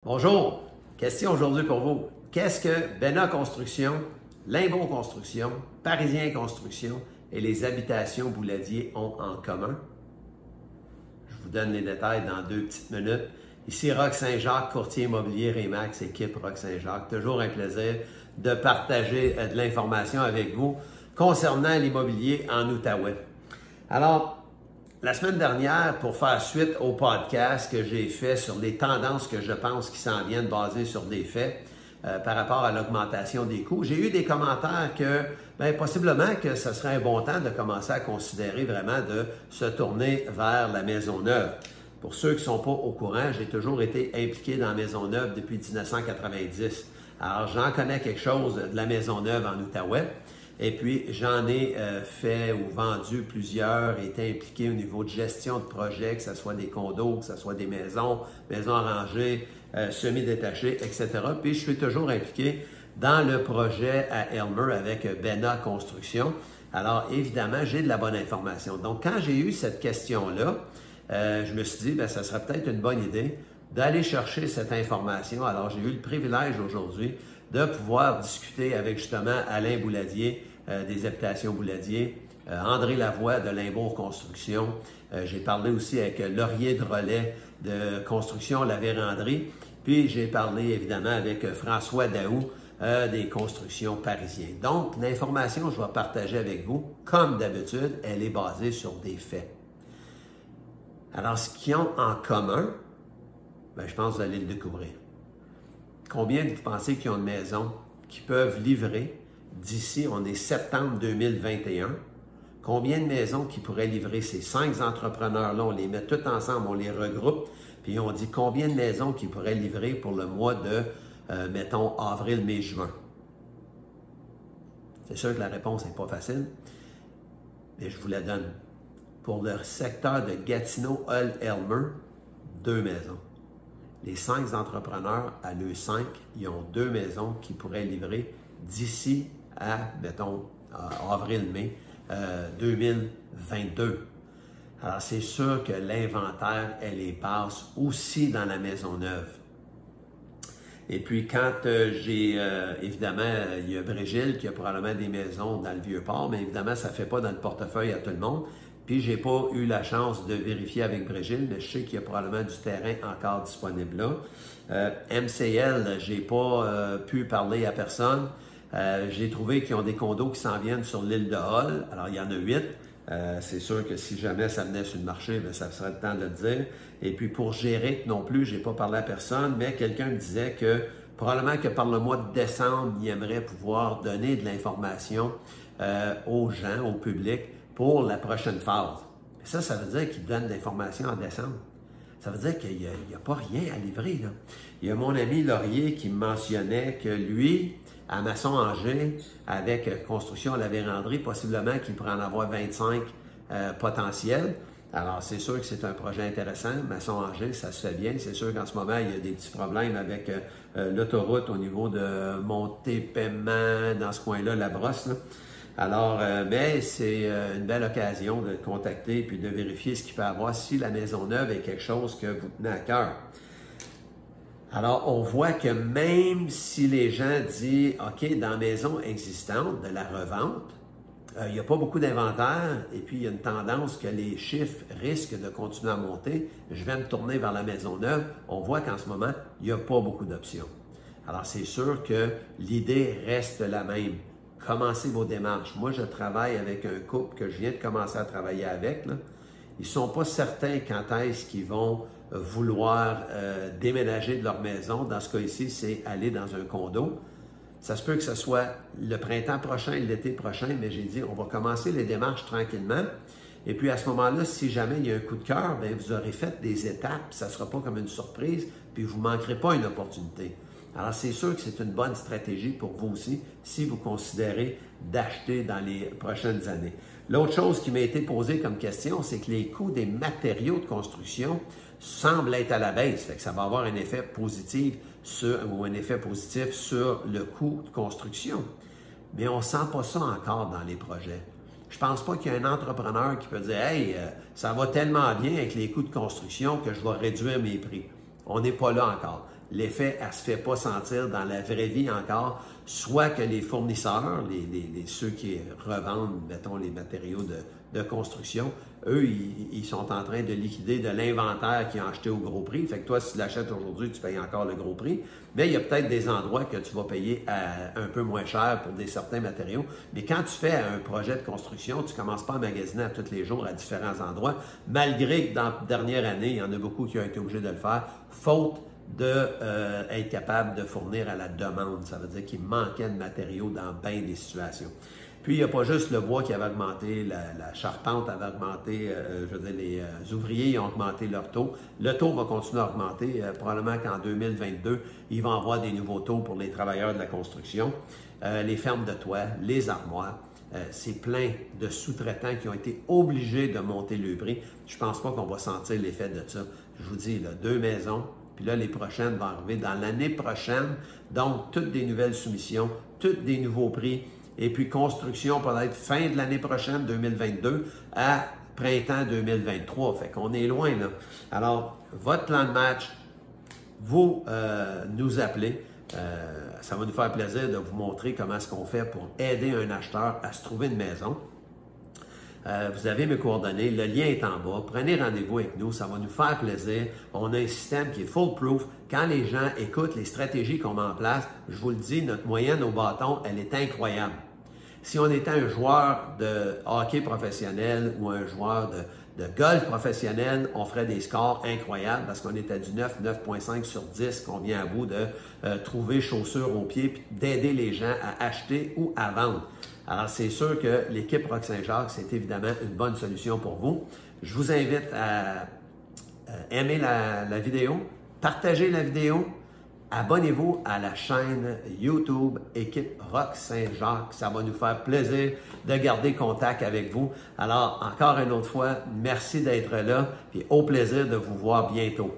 Bonjour, question aujourd'hui pour vous. Qu'est-ce que Bena Construction, Limbourg Construction, Parisien Construction et les habitations Bouladier ont en commun? Je vous donne les détails dans 2 petites minutes. Ici Roch Saint-Jacques, courtier immobilier Remax, équipe Roch Saint-Jacques. Toujours un plaisir de partager de l'information avec vous concernant l'immobilier en Outaouais. Alors, la semaine dernière, pour faire suite au podcast que j'ai fait sur les tendances que je pense qui s'en viennent basées sur des faits par rapport à l'augmentation des coûts, j'ai eu des commentaires que possiblement que ce serait un bon temps de commencer à considérer vraiment de se tourner vers la Maisonneuve. Pour ceux qui ne sont pas au courant, j'ai toujours été impliqué dans la Maisonneuve depuis 1990. Alors, j'en connais quelque chose de la Maisonneuve en Outaouais. Et puis, j'en ai fait ou vendu plusieurs, été impliqué au niveau de gestion de projets, que ce soit des condos, que ce soit des maisons, maisons arrangées, semi-détachées, etc. Puis, je suis toujours impliqué dans le projet à Aylmer avec Bena Construction. Alors, évidemment, j'ai de la bonne information. Donc, quand j'ai eu cette question-là, je me suis dit, ça serait peut-être une bonne idée d'aller chercher cette information. Alors, j'ai eu le privilège aujourd'hui de pouvoir discuter avec justement Alain Bouladier des habitations Bouladier, André Lavoie de Limbourg Construction. J'ai parlé aussi avec Laurier Drolet de Construction La Vérandrie. Puis j'ai parlé évidemment avec François Daou des Constructions Parisiennes. Donc, l'information que je vais partager avec vous, comme d'habitude, elle est basée sur des faits. Alors, ce qu'ils ont en commun, je pense que vous allez le découvrir. Combien de vous pensez qu'ils ont de maisons qui peuvent livrer d'ici, on est septembre 2021, combien de maisons qui pourraient livrer ces 5 entrepreneurs-là, on les met tous ensemble, on les regroupe, puis on dit combien de maisons qui pourraient livrer pour le mois de, mettons, avril, mai, juin. C'est sûr que la réponse n'est pas facile, mais je vous la donne. Pour le secteur de Gatineau, Hull, Aylmer, 2 maisons. Les 5 entrepreneurs, à l'E 5, ils ont 2 maisons qui pourraient livrer d'ici à, mettons, avril-mai 2022. Alors, c'est sûr que l'inventaire, elle est basse aussi dans la Maisonneuve. Et puis, quand évidemment, il y a Brésil qui a probablement des maisons dans le Vieux-Port, mais évidemment, ça ne fait pas dans le portefeuille à tout le monde. Puis, je n'ai pas eu la chance de vérifier avec Brésil, mais je sais qu'il y a probablement du terrain encore disponible là. MCL, je n'ai pas pu parler à personne. J'ai trouvé qu'ils ont des condos qui s'en viennent sur l'île de Hull. Alors, il y en a 8. C'est sûr que si jamais ça venait sur le marché, ça serait le temps de le dire. Et puis, pour gérer non plus, je n'ai pas parlé à personne, mais quelqu'un me disait que probablement que par le mois de décembre, il aimerait pouvoir donner de l'information aux gens, au public, pour la prochaine phase. Et ça veut dire qu'il donne de l'information en décembre. Ça veut dire qu'il n'y a pas rien à livrer, là. Il y a mon ami Laurier qui me mentionnait que lui, à Masson-Angers, avec Construction La Vérandrie, possiblement qu'il pourrait en avoir 25 potentiels. Alors, c'est sûr que c'est un projet intéressant. Masson-Angers, ça se fait bien. C'est sûr qu'en ce moment, il y a des petits problèmes avec l'autoroute au niveau de Monté-Paiement, dans ce coin-là, la brosse, là. Alors, mais c'est une belle occasion de le contacter puis de vérifier ce qu'il peut avoir si la Maisonneuve est quelque chose que vous tenez à cœur. Alors, on voit que même si les gens disent, OK, dans la maison existante, de la revente, il n'y a pas beaucoup d'inventaire et puis il y a une tendance que les chiffres risquent de continuer à monter, je vais me tourner vers la Maisonneuve. On voit qu'en ce moment, il n'y a pas beaucoup d'options. Alors, c'est sûr que l'idée reste la même. Commencez vos démarches. Moi, je travaille avec un couple que je viens de commencer à travailler avec, là. Ils ne sont pas certains quand est-ce qu'ils vont vouloir déménager de leur maison. Dans ce cas ici, c'est aller dans un condo. Ça se peut que ce soit le printemps prochain, l'été prochain, mais j'ai dit, on va commencer les démarches tranquillement. Et puis à ce moment-là, si jamais il y a un coup de cœur, vous aurez fait des étapes, ça ne sera pas comme une surprise, puis vous ne manquerez pas une opportunité. Alors, c'est sûr que c'est une bonne stratégie pour vous aussi si vous considérez d'acheter dans les prochaines années. L'autre chose qui m'a été posée comme question, c'est que les coûts des matériaux de construction semblent être à la baisse. Fait que ça va avoir un effet positif sur le coût de construction. Mais on ne sent pas ça encore dans les projets. Je ne pense pas qu'il y a un entrepreneur qui peut dire « Hey, ça va tellement bien avec les coûts de construction que je vais réduire mes prix. » On n'est pas là encore. l'effet, elle ne se fait pas sentir dans la vraie vie encore, soit que les fournisseurs, ceux qui revendent, mettons, les matériaux de construction, eux, ils sont en train de liquider de l'inventaire qu'ils ont acheté au gros prix. Fait que toi, si tu l'achètes aujourd'hui, tu payes encore le gros prix. Mais il y a peut-être des endroits que tu vas payer un peu moins cher pour certains matériaux. Mais quand tu fais un projet de construction, tu ne commences pas à magasiner à tous les jours à différents endroits, malgré que dans la dernière année, il y en a beaucoup qui ont été obligés de le faire, faute d'être capable de fournir à la demande. Ça veut dire qu'il manquait de matériaux dans bien des situations. Puis, il n'y a pas juste le bois qui avait augmenté, la charpente avait augmenté, je veux dire, les ouvriers ont augmenté leur taux. Le taux va continuer à augmenter. Probablement qu'en 2022, il va y avoir des nouveaux taux pour les travailleurs de la construction. Les fermes de toit, les armoires. C'est plein de sous-traitants qui ont été obligés de monter le prix. Je ne pense pas qu'on va sentir l'effet de ça. Je vous dis, là, 2 maisons, puis là, les prochaines vont arriver dans l'année prochaine. Donc, toutes des nouvelles soumissions, tous des nouveaux prix. Et puis, construction peut-être fin de l'année prochaine, 2022, à printemps 2023. Fait qu'on est loin, là. Alors, votre plan de match, vous nous appelez. Ça va nous faire plaisir de vous montrer comment est-ce qu'on fait pour aider un acheteur à se trouver une maison. Vous avez mes coordonnées, le lien est en bas. Prenez rendez-vous avec nous, ça va nous faire plaisir. On a un système qui est foolproof. Quand les gens écoutent les stratégies qu'on met en place, je vous le dis, notre moyenne au bâton, elle est incroyable. Si on était un joueur de hockey professionnel ou un joueur de golf professionnel, on ferait des scores incroyables parce qu'on est à du 9, 9,5 sur 10 qu'on vient à bout de trouver chaussures aux pieds puis d'aider les gens à acheter ou à vendre. Alors, c'est sûr que l'équipe Rock Saint-Jacques, c'est évidemment une bonne solution pour vous. Je vous invite à aimer la vidéo, partager la vidéo, abonnez-vous à la chaîne YouTube Équipe Rock Saint-Jacques. Ça va nous faire plaisir de garder contact avec vous. Alors, encore une autre fois, merci d'être là et au plaisir de vous voir bientôt.